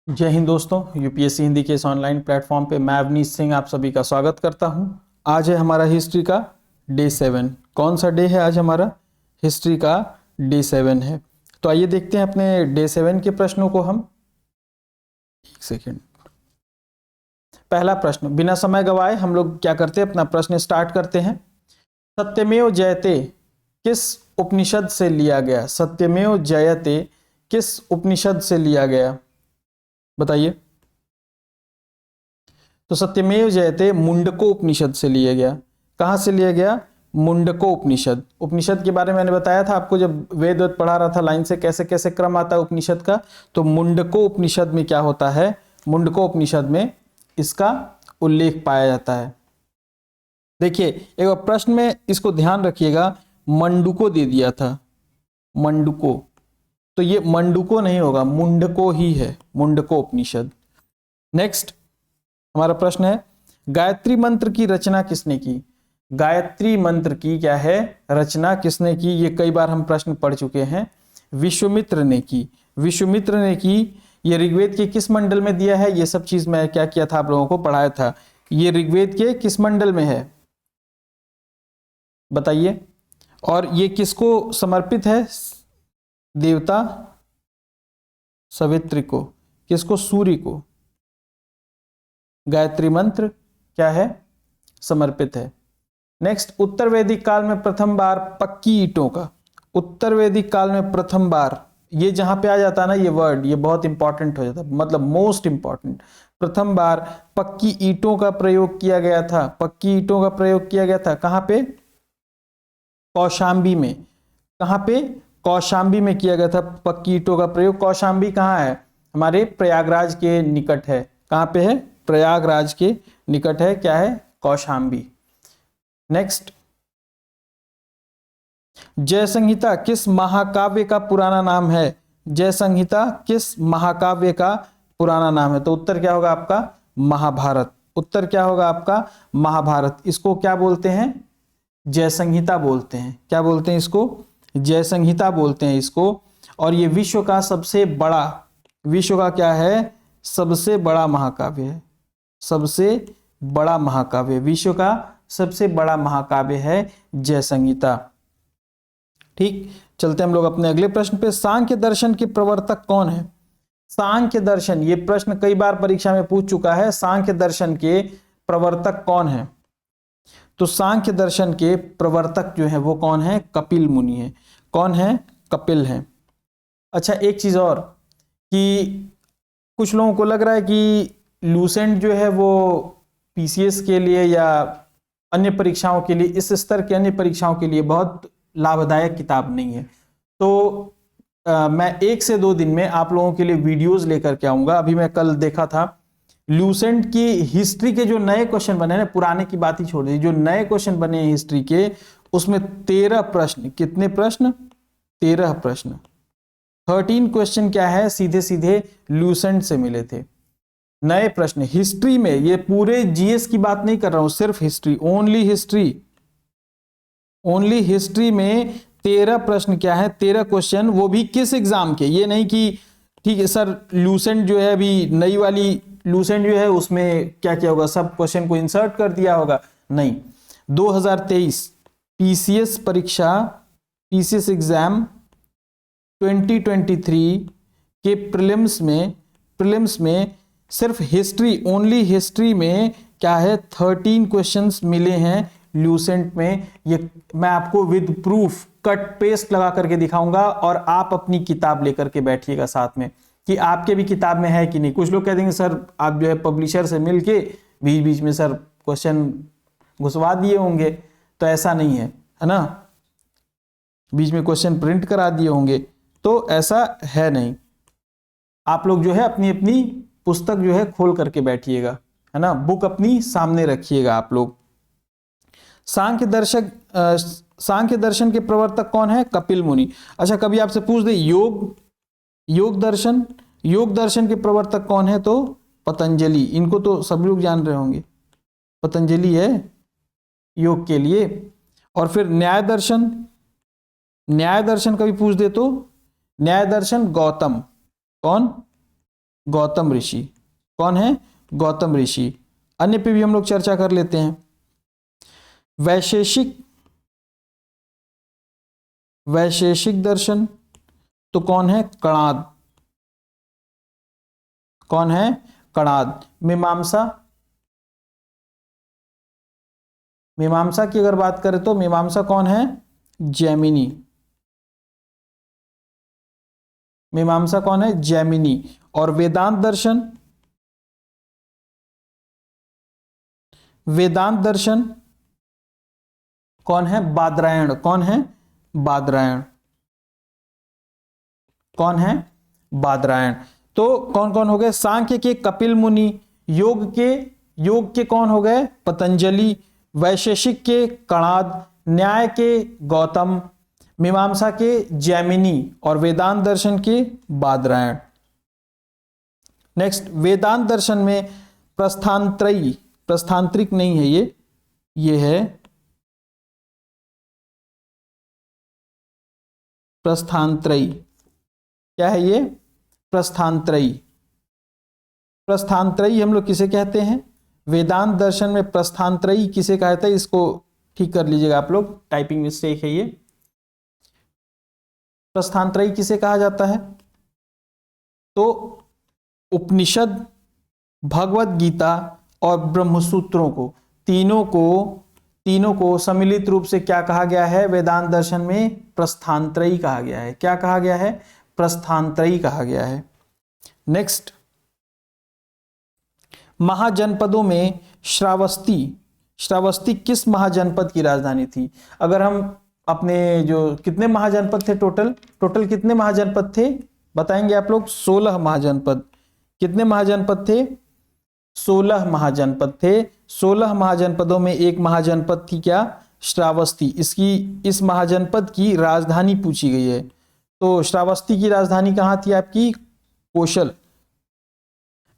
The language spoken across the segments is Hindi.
जय हिंद दोस्तों, यूपीएससी हिंदी के इस ऑनलाइन प्लेटफॉर्म पे मैं अवनीश सिंह आप सभी का स्वागत करता हूं। आज है हमारा हिस्ट्री का डे 7। कौन सा डे है आज हमारा? हिस्ट्री का डे 7 है। तो आइए देखते हैं अपने डे 7 के प्रश्नों को हम। एक सेकेंड। पहला प्रश्न, बिना समय गवाए हम लोग क्या करते हैं, अपना प्रश्न स्टार्ट करते हैं। सत्यमेव जयते किस उपनिषद से लिया गया? सत्यमेव जयते किस उपनिषद से लिया गया, बताइए। तो सत्यमेव जयते मुंडको उपनिषद से लिया गया। कहां से लिया गया? मुंडको उपनिषद। उपनिषद के बारे में मैंने बताया था आपको जब वेद पढ़ा रहा था, लाइन से कैसे कैसे क्रम आता है उपनिषद का। तो मुंडको उपनिषद में क्या होता है, मुंडको उपनिषद में इसका उल्लेख पाया जाता है। देखिए एक बार प्रश्न में इसको ध्यान रखिएगा, मंडुको दे दिया था, मंडुको, तो ये मंडुको नहीं होगा, मुंडको ही है, मुंडको उपनिषद। नेक्स्ट हमारा प्रश्न है, गायत्री मंत्र की रचना किसने की? गायत्री मंत्र की क्या है, रचना किसने की? ये कई बार हम प्रश्न पढ़ चुके हैं। विश्वामित्र ने की, विश्वामित्र ने की। ये ऋग्वेद के किस मंडल में दिया है? ये सब चीज मैं क्या किया था, आप लोगों को पढ़ाया था। ये ऋग्वेद के किस मंडल में है, बताइए। और ये किसको समर्पित है? देवता सवित्री को। किसको? सूर्य को। गायत्री मंत्र क्या है, समर्पित है। नेक्स्ट, उत्तर वैदिक काल में प्रथम बार पक्की ईंटों का, उत्तर वैदिक काल में प्रथम बार, ये जहां पे आ जाता है ना ये वर्ड, ये बहुत इंपॉर्टेंट हो जाता है, मतलब मोस्ट इंपॉर्टेंट। प्रथम बार पक्की ईंटों का प्रयोग किया गया था, पक्की ईंटों का प्रयोग किया गया था कहां पे? कौशांबी में। कहां पे? कौशांबी में किया गया था पक्की ईंटों का प्रयोग। कौशांबी कहां है? हमारे प्रयागराज के निकट है। कहां पे है? प्रयागराज के निकट है। क्या है? कौशांबी। नेक्स्ट, जय संहिता किस महाकाव्य का पुराना नाम है? जय संहिता किस महाकाव्य का पुराना नाम है? तो उत्तर क्या होगा आपका? महाभारत। उत्तर क्या होगा आपका? महाभारत। इसको क्या बोलते हैं? जय संहिता बोलते हैं। क्या बोलते हैं इसको? जय संहिता बोलते हैं इसको। और ये विश्व का सबसे बड़ा, विश्व का क्या है? सबसे बड़ा महाकाव्य है। सबसे बड़ा महाकाव्य, विश्व का सबसे बड़ा महाकाव्य है जय संहिता। ठीक, चलते हम लोग अपने अगले प्रश्न पे। सांख्य दर्शन के प्रवर्तक कौन है? सांख्य दर्शन, ये प्रश्न कई बार परीक्षा में पूछ चुका है। सांख्य दर्शन के प्रवर्तक कौन है? तो सांख्य दर्शन के प्रवर्तक जो है वो कौन है? कपिल मुनि है। कौन है? कपिल है। अच्छा एक चीज और, कि कुछ लोगों को लग रहा है कि लूसेंट जो है वो पीसीएस के लिए या अन्य परीक्षाओं के लिए, इस स्तर की अन्य परीक्षाओं के लिए बहुत लाभदायक किताब नहीं है। तो मैं 1 से 2 दिन में आप लोगों के लिए वीडियोस लेकर के आऊंगा। अभी मैं कल देखा था लूसेंट की हिस्ट्री के जो नए क्वेश्चन बने हैं, पुराने की बात ही छोड़ दी, जो नए क्वेश्चन बने हैं हिस्ट्री के, उसमें 13 प्रश्न, कितने प्रश्न? 13 प्रश्न, 13 क्वेश्चन क्या है, सीधे सीधे लूसेंट से मिले थे। नए प्रश्न हिस्ट्री में, ये पूरे जीएस की बात नहीं कर रहा हूं, सिर्फ history, only history, only history में 13 प्रश्न क्या है, 13 क्वेश्चन, वो भी किस एग्जाम के? ये नहीं कि ठीक है सर लूसेंट जो है अभी नई वाली लूसेंट जो है उसमें क्या क्या होगा, सब क्वेश्चन को इंसर्ट कर दिया होगा, नहीं। 2023 पीसीएस परीक्षा, पीसीएस एग्जाम 2023 के प्रीलिम्स में सिर्फ हिस्ट्री, ओनली हिस्ट्री में क्या है, 13 क्वेश्चंस मिले हैं लूसेंट में। ये मैं आपको विद प्रूफ कट पेस्ट लगा करके दिखाऊंगा, और आप अपनी किताब लेकर के बैठिएगा साथ में, कि आपके भी किताब में है कि नहीं। कुछ लोग कह देंगे सर आप जो है पब्लिशर से मिलके बीच बीच में सर क्वेश्चन घुसवा दिए होंगे, तो ऐसा नहीं है ना, बीच में क्वेश्चन प्रिंट करा दिए होंगे, तो ऐसा है नहीं। आप लोग जो है अपनी अपनी पुस्तक जो है खोल करके बैठिएगा, है ना, बुक अपनी सामने रखिएगा आप लोग। सांख्य दर्शन के प्रवर्तक कौन है? कपिल मुनि। अच्छा कभी आपसे पूछ दे योग दर्शन के प्रवर्तक कौन है? तो पतंजलि। इनको तो सब लोग जान रहे होंगे, पतंजलि है योग के लिए। और फिर न्याय दर्शन कभी पूछ दे तो न्याय दर्शन गौतम। कौन? गौतम ऋषि। कौन है? गौतम ऋषि। अन्य पे भी हम लोग चर्चा कर लेते हैं। वैशेषिक दर्शन तो कौन है? कणाद। कौन है? कणाद। मीमांसा की अगर बात करें तो मीमांसा कौन है? जैमिनी। मीमांसा कौन है? जैमिनी। और वेदांत दर्शन? वेदांत दर्शन कौन है? बादरायण। कौन है? बादरायण। कौन है? बादरायण। तो कौन कौन हो गए? सांख्य के कपिल मुनि, योग के कौन हो गए? पतंजलि, वैशेषिक के कणाद, न्याय के गौतम, मीमांसा के जैमिनी और वेदांत दर्शन के बादरायण। नेक्स्ट, वेदांत दर्शन में प्रस्थानत्रयी, प्रस्थांतरिक नहीं है ये है प्रस्थानत्रयी। क्या है ये? प्रस्थानत्रयी। प्रस्थानत्रयी हम लोग किसे कहते हैं? वेदांत दर्शन में प्रस्थानत्रयी किसे कहते हैं? इसको ठीक कर लीजिएगा आप लोग, टाइपिंग मिस्टेक है ये। प्रस्थानत्रयी किसे कहा जाता है? तो उपनिषद, भगवत गीता और ब्रह्मसूत्रों को, तीनों को सम्मिलित रूप से क्या कहा गया है? वेदांत दर्शन में प्रस्थानत्रयी कहा गया है। क्या कहा गया है? प्रस्थानत्रयी कहा गया है। नेक्स्ट, महाजनपदों में श्रावस्ती किस महाजनपद की राजधानी थी? अगर हम अपने जो कितने महाजनपद थे, टोटल कितने महाजनपद थे बताएंगे आप लोग? 16 महाजनपद। कितने महाजनपद थे? 16 महाजनपद थे। 16 महाजनपदों में एक महाजनपद थी क्या? श्रावस्ती। इस महाजनपद की राजधानी पूछी गई है। तो श्रावस्ती की राजधानी कहाँ थी आपकी? कौशल।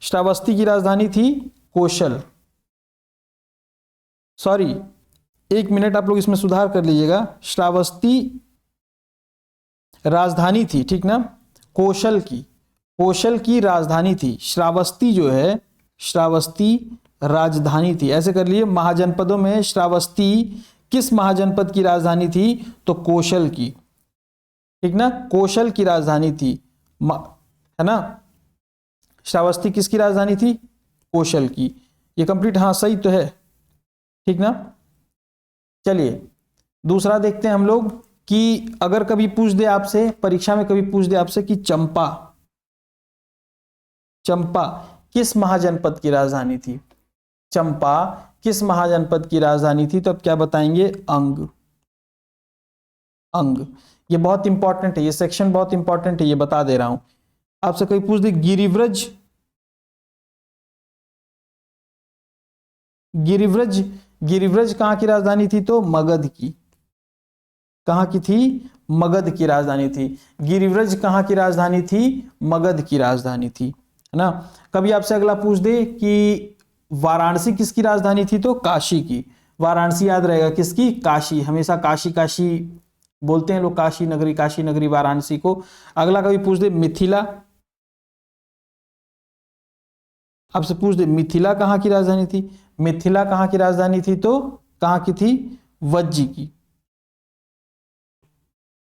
श्रावस्ती की राजधानी थी कौशल। सॉरी, एक मिनट आप लोग इसमें सुधार कर लीजिएगा। श्रावस्ती राजधानी थी, ठीक ना? कौशल की राजधानी थी। श्रावस्ती जो है, श्रावस्ती राजधानी थी। ऐसे कर लिए, महाजनपदों में श्रावस्ती किस महाजनपद की राजधानी थी? तो कौशल की, ठीक ना? कौशल की राजधानी थी, है ना? श्रावस्ती किसकी राजधानी थी? कौशल की। ये कंप्लीट, हाँ सही तो है, ठीक ना? चलिए दूसरा देखते हैं हम लोग कि अगर कभी पूछ दे आपसे, परीक्षा में कभी पूछ दे आपसे कि चंपा किस महाजनपद की राजधानी थी? चंपा किस महाजनपद की राजधानी थी? तो अब क्या बताएंगे? अंग। ये बहुत इंपॉर्टेंट है, ये सेक्शन बहुत इंपॉर्टेंट है, ये बता दे रहा हूं। आपसे कोई पूछ दे गिरिव्रज कहां की राजधानी थी? तो मगध की। कहां की थी? मगध की राजधानी थी। गिरिव्रज कहां की राजधानी थी? मगध की राजधानी थी, है ना? कभी आपसे अगला पूछ दे कि वाराणसी किसकी राजधानी थी? तो काशी की। वाराणसी याद रहेगा किसकी? काशी। हमेशा काशी काशी बोलते हैं लोग, काशी नगरी वाराणसी को। अगला कभी पूछ दे मिथिला, आपसे पूछ दे मिथिला कहां की राजधानी थी? मिथिला कहां की राजधानी थी? तो कहां की थी? वज्जी की।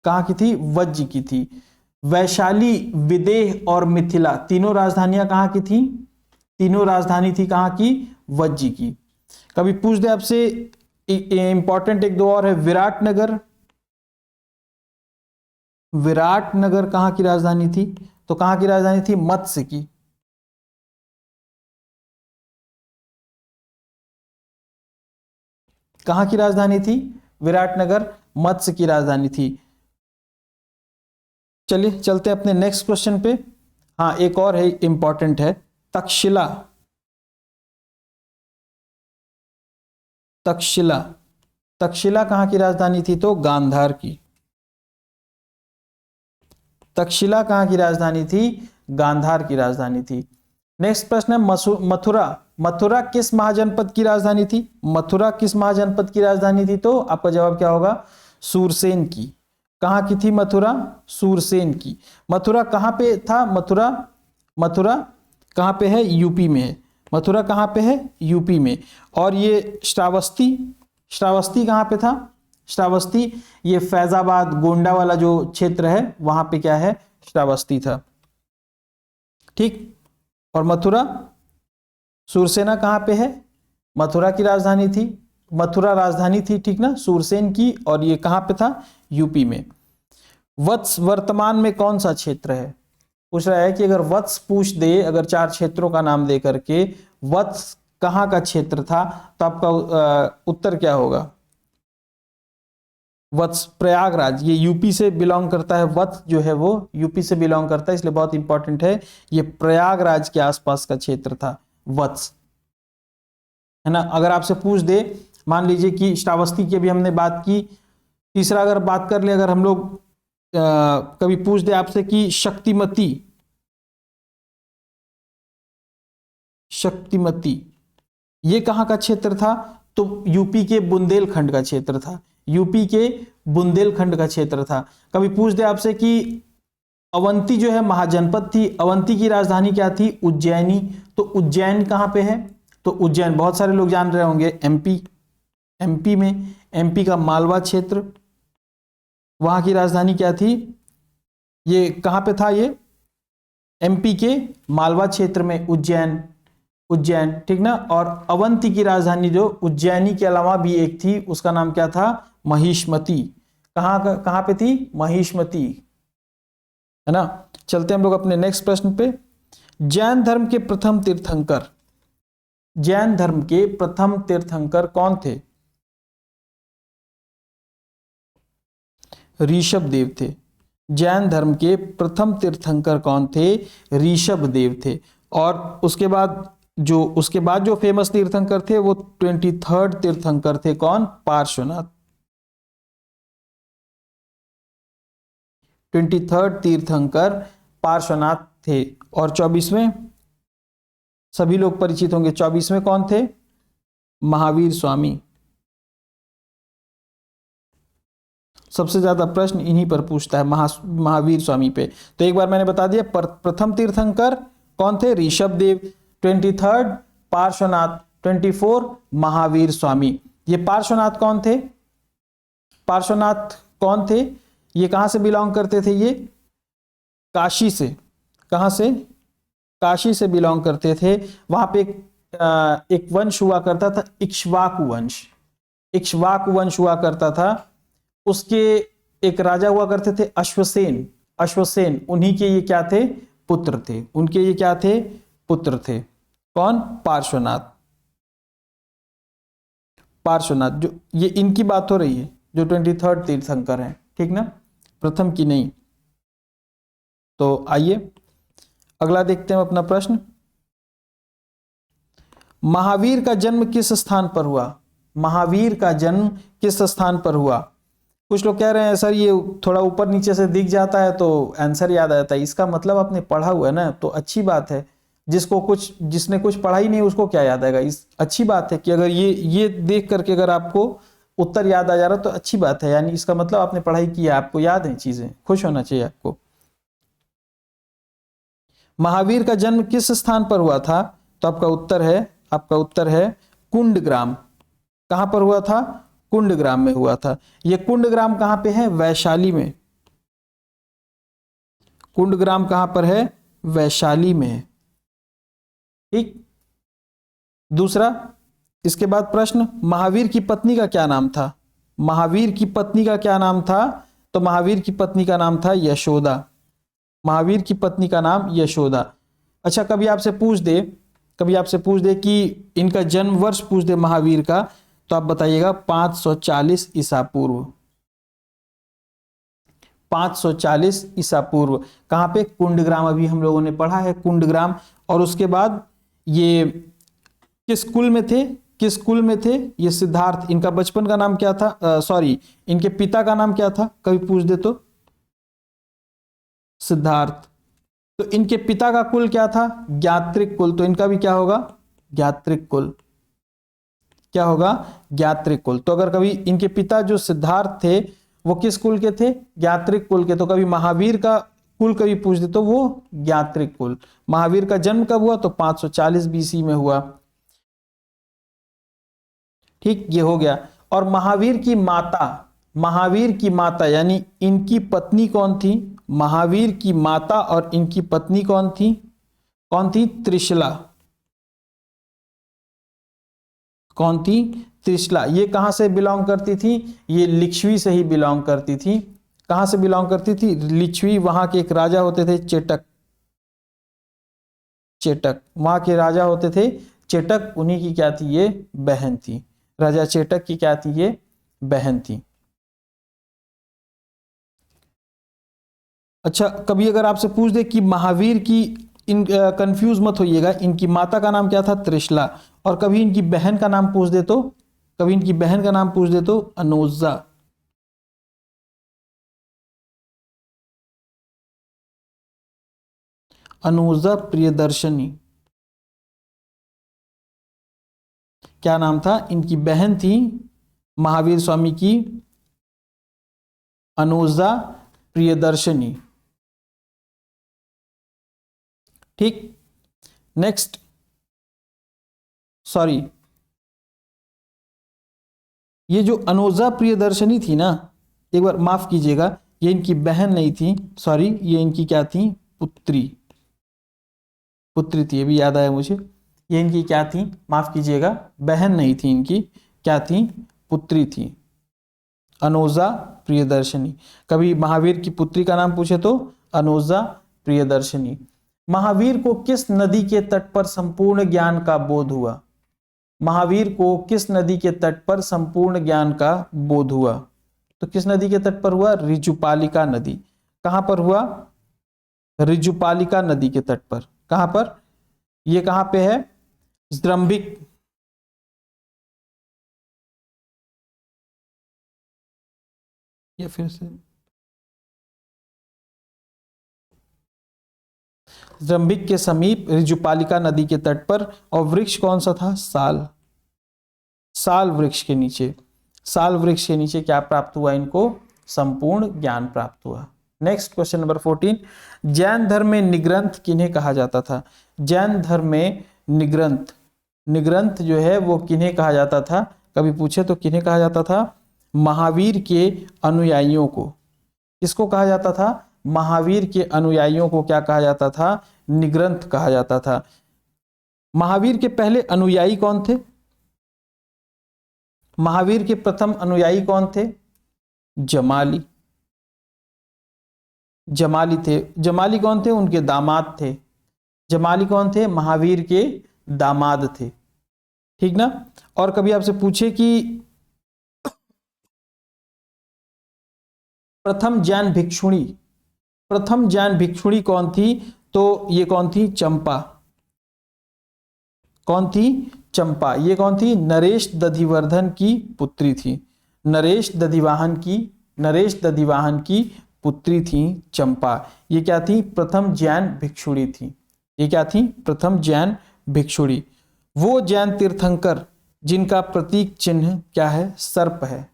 कहां की थी? वज्जी की थी। वैशाली, विदेह और मिथिला तीनों राजधानियां कहां की थी? तीनों राजधानी थी कहां की? वज्जी की। कभी पूछ दे आपसे, इंपॉर्टेंट एक दो और है, विराटनगर कहां की राजधानी थी? तो कहां की राजधानी थी? मत्स्य की। कहां की राजधानी थी? विराटनगर मत्स्य की राजधानी थी। चलिए चलते हैं अपने नेक्स्ट क्वेश्चन पे। हाँ, एक और है, इंपॉर्टेंट है, तक्षशिला कहां की राजधानी थी? तो गांधार की। तक्षशिला कहां की राजधानी थी? गांधार की राजधानी थी। नेक्स्ट प्रश्न है मथुरा किस महाजनपद की राजधानी थी? मथुरा किस महाजनपद की राजधानी थी? तो आपका जवाब क्या होगा? सूरसेन की। कहां की थी मथुरा? सूरसेन की। मथुरा कहां पे था? मथुरा कहाँ पे है? यूपी में है। मथुरा कहाँ पे है? यूपी में। और ये श्रावस्ती, श्रावस्ती कहाँ पे था? श्रावस्ती ये फैजाबाद गोंडा वाला जो क्षेत्र है वहां पे क्या है? श्रावस्ती था। ठीक। और मथुरा, सूरसेना कहाँ पे है? मथुरा की राजधानी थी, मथुरा राजधानी थी, ठीक ना, सूरसेन की। और ये कहाँ पे था? यूपी में। वत्स वर्तमान में कौन सा क्षेत्र है? पूछ रहा है कि अगर वत्स पूछ दे, अगर 4 क्षेत्रों का नाम दे करके, वत्स कहाँ का क्षेत्र था, तो आपका उत्तर क्या होगा? वत्स प्रयागराज, ये यूपी से बिलोंग करता है। वत्स जो है वो यूपी से बिलोंग करता है, इसलिए बहुत इंपॉर्टेंट है। ये प्रयागराज के आसपास का क्षेत्र था वत्स, है ना। अगर आपसे पूछ दे, मान लीजिए कि श्रावस्ती की अभी हमने बात की, तीसरा अगर बात कर ले, अगर हम लोग कभी पूछ दे आपसे कि शक्तिमती, शक्तिमती ये कहाँ का क्षेत्र था, तो यूपी के बुंदेलखंड का क्षेत्र था, यूपी के बुंदेलखंड का क्षेत्र था। कभी पूछ दे आपसे कि अवंती जो है महाजनपद थी, अवंती की राजधानी क्या थी? उज्जैनी, तो उज्जैन कहाँ पे है? तो उज्जैन बहुत सारे लोग जान रहे होंगे, एमपी, एमपी में, एमपी का मालवा क्षेत्र, वहां की राजधानी क्या थी? ये कहाँ पे था? ये एमपी के मालवा क्षेत्र में, उज्जैन, उज्जैन, ठीक ना। और अवंती की राजधानी जो उज्जैनी के अलावा भी एक थी, उसका नाम क्या था? महिष्मती। कहाँ पे थी? महिष्मती, है ना। चलते हम लोग अपने नेक्स्ट प्रश्न पे। जैन धर्म के प्रथम तीर्थंकर, जैन धर्म के प्रथम तीर्थंकर कौन थे? ऋषभ देव थे। जैन धर्म के प्रथम तीर्थंकर कौन थे? ऋषभ देव थे। और उसके बाद जो फेमस तीर्थंकर थे वो 23rd तीर्थंकर थे। कौन? पार्श्वनाथ। 23rd तीर्थंकर पार्श्वनाथ थे। और 24वें, सभी लोग परिचित होंगे, 24वें कौन थे? महावीर स्वामी। सबसे ज्यादा प्रश्न इन्हीं पर पूछता है, महावीर स्वामी पे। तो एक बार मैंने बता दिया, प्रथम तीर्थंकर कौन थे? ऋषभ देव, 23rd पार्श्वनाथ, 24 महावीर स्वामी। ये पार्श्वनाथ कौन थे? पार्श्वनाथ कौन थे? ये कहां से बिलोंग करते थे? ये काशी से। कहां से? काशी से बिलोंग करते थे। वहां पे एक वंश हुआ करता था, इक्ष्वाकु वंश, इक्ष्वाकु वंश हुआ करता था। उसके एक राजा हुआ करते थे अश्वसेन, अश्वसेन, उन्हीं के ये क्या थे? पुत्र थे। उनके ये क्या थे? पुत्र थे। कौन? पार्श्वनाथ। पार्श्वनाथ जो, ये इनकी बात हो रही है जो 23rd तीर्थंकर हैं, ठीक ना, प्रथम की नहीं। तो आइए अगला देखते हैं अपना प्रश्न। महावीर का जन्म किस स्थान पर हुआ? महावीर का जन्म किस स्थान पर हुआ? कुछ लोग कह रहे हैं सर ये थोड़ा ऊपर नीचे से दिख जाता है तो आंसर याद आ जाता है। इसका मतलब आपने पढ़ा हुआ है ना, तो अच्छी बात है। जिसने कुछ पढ़ा ही नहीं उसको क्या याद आएगा? इस अच्छी बात है कि अगर ये देख करके अगर आपको उत्तर याद आ जा रहा तो अच्छी बात है, यानी इसका मतलब आपने पढ़ाई किया, आपको याद है चीजें, खुश होना चाहिए आपको। महावीर का जन्म किस स्थान पर हुआ था? तो आपका उत्तर है कुंडग्राम। कहां पर हुआ था? कुंडग्राम में हुआ था। यह कुंडग्राम कहां पे है? वैशाली में। कुंडग्राम कहां पर है? वैशाली में है। ठीक। दूसरा, इसके बाद प्रश्न, महावीर की पत्नी का क्या नाम था? महावीर की पत्नी का क्या नाम था? तो महावीर की पत्नी का नाम था यशोदा। महावीर की पत्नी का नाम यशोदा। अच्छा, कभी आपसे पूछ दे कि इनका जन्म वर्ष पूछ दे महावीर का, तो आप बताइएगा 540 ईसा पूर्व। 540 ईसा पूर्व। कहां पे? कुंडग्राम। अभी हम लोगों ने पढ़ा है कुंडग्राम। और उसके बाद ये किस कुल में थे? किस कुल में थे? ये सिद्धार्थ। इनका बचपन का नाम क्या था? सॉरी, इनके पिता का नाम क्या था? कभी पूछ दे तो। सिद्धार्थ। तो इनके पिता का कुल क्या था? ज्ञात्रिक कुल। तो इनका भी क्या होगा? ज्ञात्रिक कुल। क्या होगा? ज्ञात्रिक कुल। तो अगर कभी इनके पिता जो सिद्धार्थ थे वो किस कुल के थे? ज्ञात्रिक कुल के। तो कभी महावीर का कुल कभी पूछ दे तो वो ज्ञात्रिक कुल। महावीर का जन्म कब हुआ? तो 540 बीसी में हुआ। ठीक, ये हो गया। और महावीर की माता यानी इनकी पत्नी कौन थी? महावीर की माता और इनकी पत्नी कौन थी? कौन थी? त्रिशला। कौन थी? त्रिशला। ये कहां से बिलोंग करती थी? ये लिच्छवी से ही बिलोंग करती थी। कहां से बिलोंग करती थी? लिच्छवी। वहां के एक राजा होते थे चेटक। वहां के राजा होते थे चेटक, उन्हीं की क्या थी? ये बहन थी। राजा चेटक की क्या थी? ये बहन थी। अच्छा, कभी अगर आपसे पूछ दे कि महावीर की, इन कंफ्यूज मत होइएगा, इनकी माता का नाम क्या था? त्रिशला। और कभी इनकी बहन का नाम पूछ दे तो, अनोजा। अनुजा प्रियदर्शनी। क्या नाम था? इनकी बहन थी महावीर स्वामी की अनुजा प्रियदर्शनी। ठीक, नेक्स्ट, सॉरी, ये जो अनुजा प्रियदर्शनी थी ना, एक बार माफ कीजिएगा, ये इनकी बहन नहीं थी, सॉरी, ये इनकी क्या थी? पुत्री थी। अभी याद आया मुझे, ये इनकी क्या थी? माफ कीजिएगा, बहन नहीं थी इनकी, क्या थी? पुत्री थी, अनुजा प्रियदर्शनी। कभी महावीर की पुत्री का नाम पूछे तो अनुजा प्रियदर्शनी। महावीर को किस नदी के तट पर संपूर्ण ज्ञान का बोध हुआ? महावीर को किस नदी के तट पर संपूर्ण ज्ञान का बोध हुआ? तो किस नदी के तट पर हुआ? ऋजुपालिका नदी। कहां पर हुआ? ऋजुपालिका नदी के तट पर। कहां पर? ये कहां पे है? जृंभिक। ये फिर से जृंभिक के समीप ऋजुपालिका नदी के तट पर। और वृक्ष कौन सा था? साल वृक्ष के नीचे। साल वृक्ष के नीचे क्या प्राप्त हुआ इनको? संपूर्ण ज्ञान प्राप्त हुआ। नेक्स्ट क्वेश्चन नंबर 14, जैन धर्म में निग्रंथ किन्हें कहा जाता था? जैन धर्म में निग्रंथ जो है वो किन्हें कहा जाता था? कभी पूछे तो किन्हें कहा जाता था? महावीर के अनुयायियों को। किसको कहा जाता था? महावीर के अनुयायियों को क्या कहा जाता था? निग्रंथ कहा जाता था। महावीर के पहले अनुयायी कौन थे? महावीर के प्रथम अनुयायी कौन थे? जमाली थे। जमाली कौन थे? उनके दामाद थे। जमाली कौन थे? महावीर के दामाद थे। ठीक ना। और कभी आपसे पूछे कि प्रथम जैन भिक्षुणी कौन थी? तो ये कौन थी? चंपा। कौन थी? चंपा। ये कौन थी? नरेश दधिवर्धन की पुत्री थी। नरेश दधिवाहन की पुत्री थी चंपा। ये क्या थी? प्रथम जैन भिक्षुणी थी। ये क्या थी? प्रथम जैन भिक्षुणी। वो जैन तीर्थंकर जिनका प्रतीक चिन्ह क्या है? सर्प है।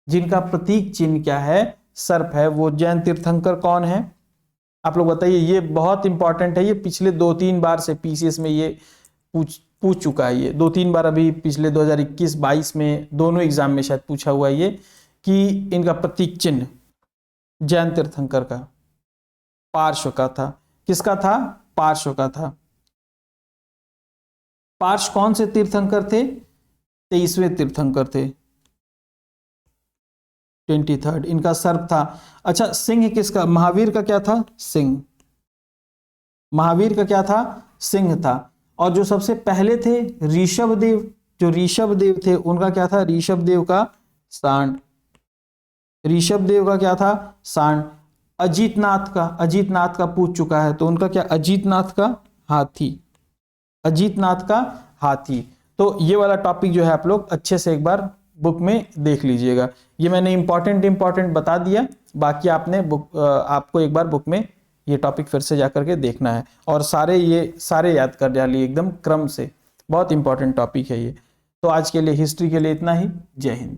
जिनका प्रतीक चिन्ह क्या है? सर्प है। वो जैन तीर्थंकर कौन है? आप लोग बताइए। ये बहुत इंपॉर्टेंट है। ये पिछले 2-3 बार से पीसीएस में ये पूछ चुका है। ये 2-3 बार अभी पिछले 2021-22 में दोनों एग्जाम में शायद पूछा हुआ है ये, कि इनका प्रतीक चिन्ह जैन तीर्थंकर का पार्श्व का था। किसका था? पार्श्व का था। पार्श्व कौन से तीर्थंकर थे? 23वें तीर्थंकर थे। 23rd इनका सर्प था। अच्छा, सिंह किसका? महावीर का क्या था? सिंह। महावीर का क्या था? सिंह था। और जो सबसे पहले थे ऋषभदेव, जो ऋषभदेव थे उनका क्या था? ऋषभदेव का सांड। ऋषभदेव का क्या था? सांड। अजीतनाथ का पूछ चुका है, तो उनका क्या? अजीतनाथ का हाथी। अजीतनाथ का हाथी। तो ये वाला टॉपिक जो है आप लोग अच्छे से एक बार बुक में देख लीजिएगा। ये मैंने इंपॉर्टेंट बता दिया, बाकी आपने आपको एक बार बुक में ये टॉपिक फिर से जाकर के देखना है, और सारे याद कर डालिए एकदम क्रम से। बहुत इंपॉर्टेंट टॉपिक है ये। तो आज के लिए हिस्ट्री के लिए इतना ही। जय हिंद।